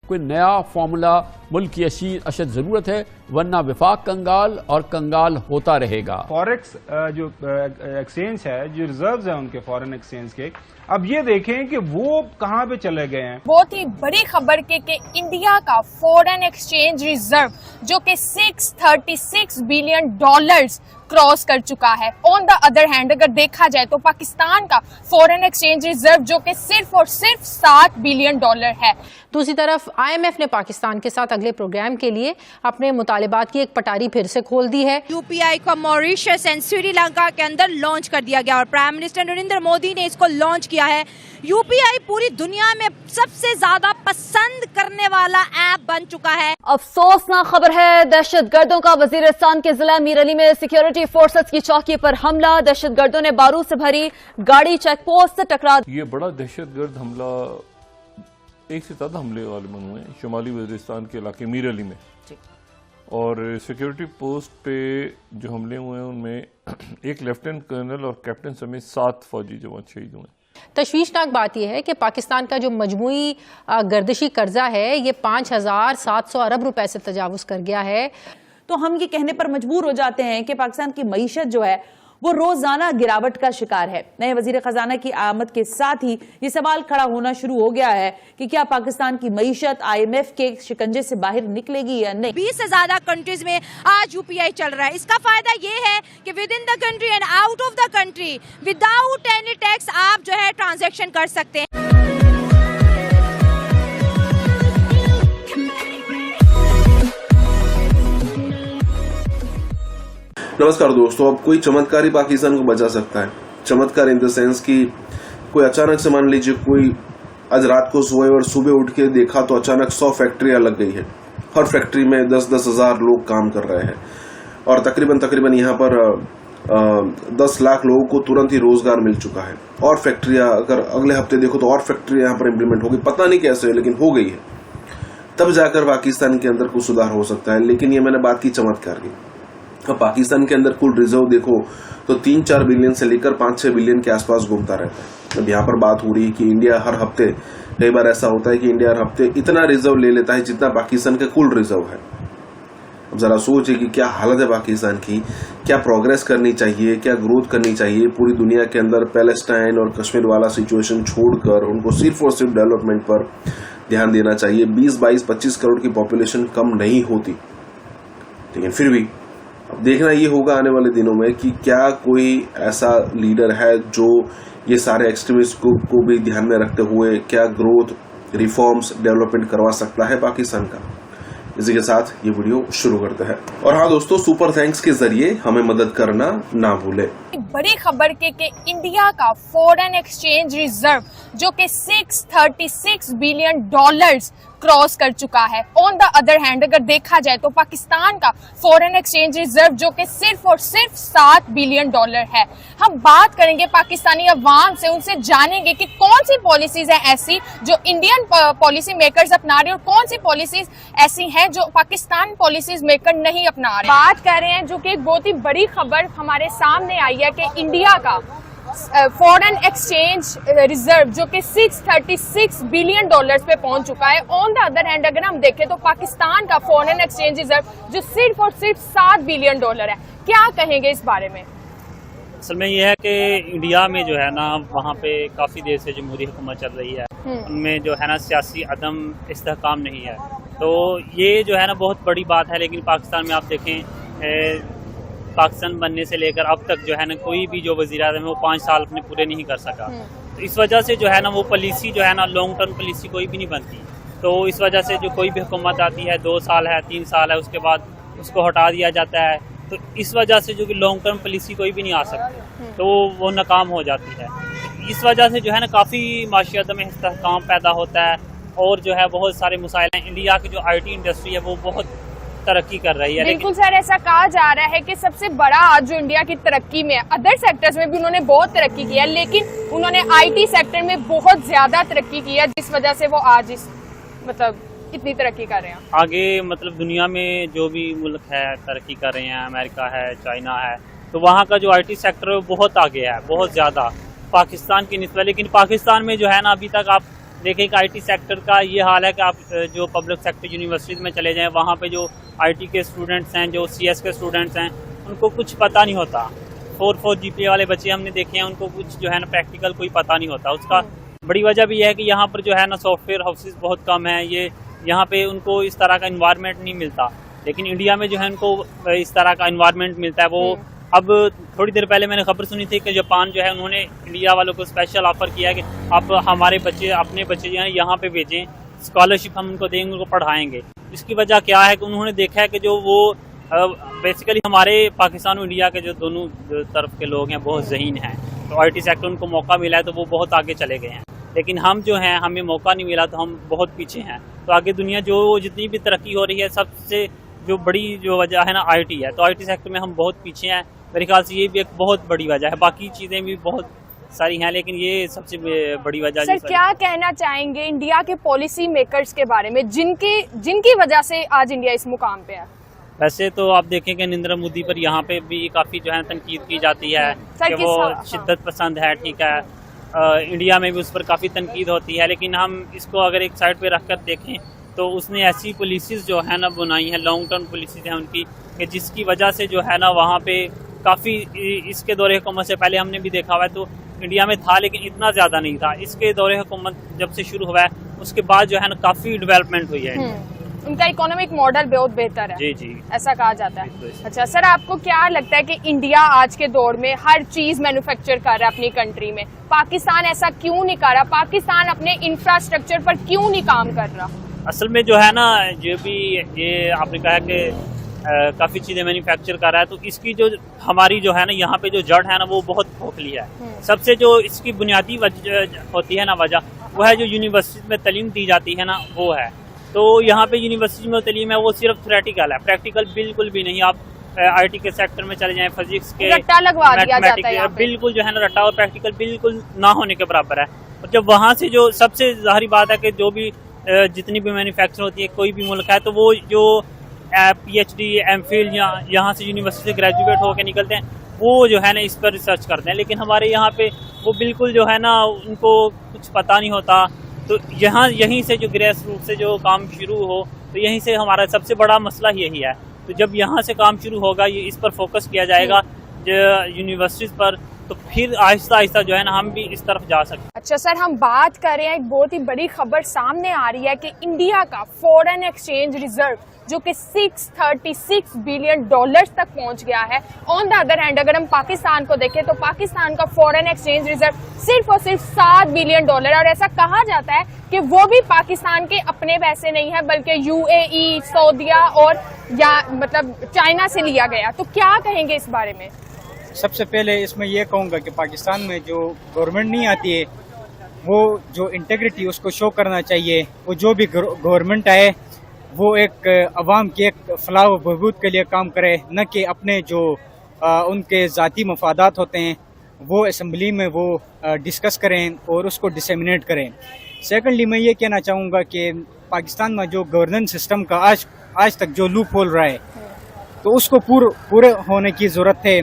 कोई नया फार्मूला मुल्क की अशद जरूरत है, वरना विफाक कंगाल और कंगाल होता रहेगा। फॉरेक्स जो एक्सचेंज है, जो रिजर्व्स हैं उनके फॉरेन एक्सचेंज के, अब ये देखें कि वो कहां पे चले गए हैं। बहुत ही बड़ी खबर के इंडिया का फॉरेन एक्सचेंज रिजर्व जो कि $636 बिलियन क्रॉस कर चुका है। ऑन द अदर हैंड अगर देखा जाए तो पाकिस्तान का फॉरेन एक्सचेंज रिजर्व जो कि सिर्फ और सिर्फ $7 बिलियन है। दूसरी तरफ IMF ने पाकिस्तान के साथ अगले प्रोग्राम के लिए अपने मुतालिबात की एक पटारी फिर से खोल दी है। UPI को मॉरिशस एंड श्रीलंका के अंदर लॉन्च कर दिया गया और प्राइम मिनिस्टर नरेंद्र मोदी ने इसको लॉन्च किया है। UPI पूरी दुनिया में सबसे ज्यादा पसंद करने वाला ऐप बन चुका है। अफसोसनाक खबर है, दहशतगर्दों का वजीरिस्तान के जिला मीर अली में सिक्योरिटी फोर्सेस की चौकी पर हमला। दहशतगर्दों ने बारूद से भरी गाड़ी चेक पोस्ट से टकरा। ये बड़ा दहशतगर्द हमला, एक से ज्यादा हमले गालिबन हुए हैं शुमाली वजीरिस्तान के इलाके मीर अली में, और सिक्योरिटी पोस्ट पे जो हमले हुए हैं उनमें एक लेफ्टिनेंट कर्नल और कैप्टन समेत 7 फौजी जवान शहीद हुए। तशवीशनाक बात यह है कि पाकिस्तान का जो मजमूई गर्दिशी कर्जा है ये 5,700 अरब रुपए से तजावुज कर गया है। तो हम ये कहने पर मजबूर हो जाते हैं कि पाकिस्तान की मईशत जो है वो रोजाना गिरावट का शिकार है। नए वजीर खजाना की आमद के साथ ही ये सवाल खड़ा होना शुरू हो गया है कि क्या पाकिस्तान की मईशत IMF के शिकंजे से बाहर निकलेगी या नहीं। 20 से ज्यादा कंट्रीज में आज UPI चल रहा है। इसका फायदा ये है कि with in the country and out of the country without any tax आप जो है ट्रांजेक्शन कर सकते हैं। नमस्कार दोस्तों, अब कोई चमत्कार ही पाकिस्तान को बचा सकता है। चमत्कार इन द सेंस कि कोई अचानक से, मान लीजिए कोई आज रात को सोए और सुबह उठ के देखा तो अचानक 100 फैक्ट्रियां लग गई है। हर फैक्ट्री में 10-10 हजार लोग काम कर रहे हैं और तकरीबन यहाँ पर 10 लाख लोगों को तुरंत ही रोजगार मिल चुका है। और फैक्ट्रियां अगर अगले हफ्ते देखो तो और फैक्ट्रियां यहाँ पर इम्प्लीमेंट होगी, पता नहीं कैसे, लेकिन हो गई है। तब जाकर पाकिस्तान के अंदर कुछ सुधार हो सकता है। लेकिन ये मैंने बात की चमत्कार की। अब पाकिस्तान के अंदर कुल रिजर्व देखो तो 3-4 बिलियन से लेकर 5-6 बिलियन के आसपास घूमता रहता है। अब यहाँ पर बात हो रही है कि इंडिया हर हफ्ते, कई बार ऐसा होता है कि इंडिया हर हफ्ते इतना रिजर्व ले लेता है जितना पाकिस्तान का कुल रिजर्व है। अब जरा सोचिए कि क्या हालत है पाकिस्तान की, क्या प्रोग्रेस करनी चाहिए, क्या ग्रोथ करनी चाहिए। पूरी दुनिया के अंदर पैलेस्टाइन और कश्मीर वाला सिचुएशन छोड़कर उनको सिर्फ और सिर्फ डेवलपमेंट पर ध्यान देना चाहिए। 20-22-25 करोड़ की पॉपुलेशन कम नहीं होती, लेकिन फिर भी अब देखना ये होगा आने वाले दिनों में कि क्या कोई ऐसा लीडर है जो ये सारे एक्सट्रीमिस्ट को भी ध्यान में रखते हुए क्या ग्रोथ, रिफॉर्म्स, डेवलपमेंट करवा सकता है पाकिस्तान का। इसी के साथ ये वीडियो शुरू करते हैं। और हाँ दोस्तों, सुपर थैंक्स के जरिए हमें मदद करना ना भूले। बड़ी खबर के इंडिया का फॉरेन एक्सचेंज रिजर्व जो कि $636 बिलियन क्रॉस कर चुका है। ऑन द अदर हैंड अगर देखा जाए तो पाकिस्तान का फॉरेन एक्सचेंज रिजर्व जो कि सिर्फ और सिर्फ $7 बिलियन है। हम बात करेंगे पाकिस्तानी अवाम से, उनसे जानेंगे कि कौन सी पॉलिसीज है ऐसी जो इंडियन पॉलिसी मेकर्स अपना रहे हैं और कौन सी पॉलिसीज ऐसी हैं जो पाकिस्तान पॉलिसीज मेकर नहीं अपना रहे। बात कर रहे हैं जो कि एक बहुत ही बड़ी खबर हमारे सामने आई है कि इंडिया का फॉरेन एक्सचेंज रिजर्व जो कि $636 बिलियन पे पहुंच चुका है। ऑन द अदर हैंड अगर हम देखें तो पाकिस्तान का फॉरेन एक्सचेंज रिजर्व जो सिर्फ और सिर्फ $7 बिलियन है। क्या कहेंगे इस बारे में? असल में यह है कि इंडिया में जो है ना, वहाँ पे काफ़ी देर से जमहूरी हुकूमत चल रही है, उनमें जो है ना सियासी अदम इस्तेहकाम नहीं है। तो ये जो है ना बहुत बड़ी बात है। लेकिन पाकिस्तान में आप देखें, पाकिस्तान बनने से लेकर अब तक जो है ना कोई भी जो वज़ीर आज़म है वो 5 साल अपने पूरे नहीं कर सका। तो इस वजह से जो है ना वो पॉलिसी जो है ना लॉन्ग टर्म पॉलिसी कोई भी नहीं बनती। तो इस वजह से जो कोई भी हुकूमत आती है 2 साल है, 3 साल है, उसके बाद उसको हटा दिया जाता है। तो इस वजह से जो कि लॉन्ग टर्म पॉलिसी कोई भी नहीं आ सकती, तो वो नाकाम हो जाती है। इस वजह से जो है ना काफ़ी माशियत में इस्तेहकाम पैदा होता है और जो है बहुत सारे मसाइल हैं। इंडिया की जो IT इंडस्ट्री है वो बहुत तरक्की कर रही है। बिल्कुल सर, ऐसा कहा जा रहा है कि सबसे बड़ा आज जो इंडिया की तरक्की में, अदर सेक्टर्स में भी उन्होंने बहुत तरक्की की है, लेकिन उन्होंने IT सेक्टर में बहुत ज्यादा तरक्की की है, जिस वजह से वो आज इस इतनी तरक्की कर रहे हैं। आगे दुनिया में जो भी मुल्क है तरक्की कर रहे हैं, अमेरिका है, चाइना है, तो वहाँ का जो IT सेक्टर है वो बहुत आगे है, बहुत ज्यादा पाकिस्तान की निस्बत। लेकिन पाकिस्तान में जो है ना अभी तक आप देखिए कि आईटी सेक्टर का ये हाल है कि आप जो पब्लिक सेक्टर यूनिवर्सिटीज में चले जाएं, वहाँ पे जो आईटी के स्टूडेंट्स हैं, जो सीएस के स्टूडेंट्स हैं, उनको कुछ पता नहीं होता। 4 GPA वाले बच्चे हमने देखे हैं, उनको कुछ जो है ना प्रैक्टिकल कोई पता नहीं होता। उसका बड़ी वजह भी यह है कि यहाँ पर जो है ना सॉफ्टवेयर हाउसेज बहुत कम है, ये यहाँ पे उनको इस तरह का इन्वायरमेंट नहीं मिलता। लेकिन इंडिया में जो है उनको इस तरह का इन्वायरमेंट मिलता है। वो अब थोड़ी देर पहले मैंने खबर सुनी थी कि जापान जो है उन्होंने इंडिया वालों को स्पेशल ऑफर किया है कि आप हमारे बच्चे, अपने बच्चे जो है यहाँ पे भेजें, स्कॉलरशिप हम उनको देंगे, उनको पढ़ाएंगे। इसकी वजह क्या है कि उन्होंने देखा है कि जो वो बेसिकली हमारे पाकिस्तान और इंडिया के जो दोनों तरफ के लोग हैं बहुत ज़हीन हैं, तो आईटी सेक्टर उनको मौका मिला है तो वो बहुत आगे चले गए हैं। लेकिन हम जो हैं, हमें मौका नहीं मिला तो हम बहुत पीछे हैं। तो आगे दुनिया जो जितनी भी तरक्की हो रही है, सबसे जो बड़ी जो वजह है ना आईटी है। तो आईटी सेक्टर में हम बहुत पीछे हैं। मेरे ख्याल से ये भी एक बहुत बड़ी वजह है। बाकी चीज़ें भी बहुत सारी हैं, लेकिन ये सबसे बड़ी वजह। सर, क्या कहना चाहेंगे इंडिया के पॉलिसी मेकर्स के बारे में, जिनकी वजह से आज इंडिया इस मुकाम पे है? वैसे तो आप देखें कि नरेंद्र मोदी पर यहाँ पे भी काफ़ी जो है तनकीद की जाती है कि वो शिद्दत पसंद है, ठीक है। इंडिया में भी उस पर काफ़ी तनकीद होती है। लेकिन हम इसको अगर एक साइड पे रख कर देखें तो उसने ऐसी पॉलिसीज़ जो है ना बनाई हैं, लॉन्ग टर्म पॉलिसीज़ हैं उनकी, कि जिसकी वजह से जो है ना वहाँ पे काफ़ी, इसके दौरे हुकूमत से पहले हमने भी देखा हुआ है तो इंडिया में था, लेकिन इतना ज़्यादा नहीं था। इसके दौरे हुकूमत जब से शुरू हुआ है उसके बाद जो है ना काफ़ी डेवलपमेंट हुई है। उनका इकोनॉमिक मॉडल बहुत बेहतर है, जी जी, ऐसा कहा जाता है। अच्छा सर, आपको क्या लगता है कि इंडिया आज के दौर में हर चीज मैन्युफैक्चर कर रहा है अपनी कंट्री में, पाकिस्तान ऐसा क्यों नहीं कर रहा? पाकिस्तान अपने इंफ्रास्ट्रक्चर पर क्यों नहीं काम कर रहा? असल में जो है ना, जो भी ये आपने कहा कि काफ़ी चीज़ें मैन्युफैक्चर कर रहा है, तो इसकी जो हमारी जो है ना यहाँ पे जो जड़ है ना वो बहुत खोखली है। सबसे जो इसकी बुनियादी वजह होती है ना, वजह वो है जो यूनिवर्सिटी में तालीम दी जाती है ना, वो है। तो यहाँ पे यूनिवर्सिटी में तालीम है वो सिर्फ थ्योरेटिकल है, प्रैक्टिकल बिल्कुल भी नहीं। आप आईटी के सेक्टर में चले जाएं, फिजिक्स के, रट्टा लगवा दिया जाता है बिल्कुल जो है ना रट्टा और प्रैक्टिकल बिल्कुल ना होने के बराबर है। और जब वहाँ से जो सबसे ज़ाहिर बात है कि जो भी जितनी भी मैन्युफैक्चर होती है कोई भी मुल्क है, तो वो जो PhD MPhil यहाँ से यूनिवर्सिटी से ग्रेजुएट होकर निकलते हैं, वो जो है ना इस पर रिसर्च करते हैं। लेकिन हमारे यहाँ पे वो बिल्कुल जो है ना उनको कुछ पता नहीं होता। तो यहीं से जो ग्रेस रूट से जो काम शुरू हो, तो यहीं से हमारा सबसे बड़ा मसला यही है। तो जब यहाँ से काम शुरू होगा, ये इस पर फोकस किया जाएगा यूनिवर्सिटीज़ पर, तो फिर आहिस्ता आहिस्ता जो है ना हम भी इस तरफ जा सकते हैं। अच्छा सर, हम बात कर रहे हैं, एक बहुत ही बड़ी खबर सामने आ रही है कि इंडिया का फॉरेन एक्सचेंज रिजर्व जो कि $636 बिलियन तक पहुंच गया है। ऑन द अदर हैंड अगर हम पाकिस्तान को देखें तो पाकिस्तान का फॉरेन एक्सचेंज रिजर्व सिर्फ और सिर्फ $7 बिलियन, और ऐसा कहा जाता है कि वो भी पाकिस्तान के अपने पैसे नहीं है, बल्कि UAE, सऊदीया और या मतलब चाइना से लिया गया। तो क्या कहेंगे इस बारे में? सबसे पहले इसमें यह कहूँगा कि पाकिस्तान में जो गवर्नमेंट नहीं आती है, वो जो इंटेग्रिटी उसको शो करना चाहिए। वो जो भी गवर्नमेंट आए वो एक अवाम के एक फलाह व बहबूद के लिए काम करे, न कि अपने जो उनके ज़ाती मफादात होते हैं वो असम्बली में वो डिस्कस करें और उसको डिसेमिनेट करें। सेकेंडली मैं ये कहना चाहूँगा कि पाकिस्तान में जो गवर्नेंस सिस्टम का आज तक जो लूप होल रहा है, तो उसको पूरे होने की ज़रूरत है।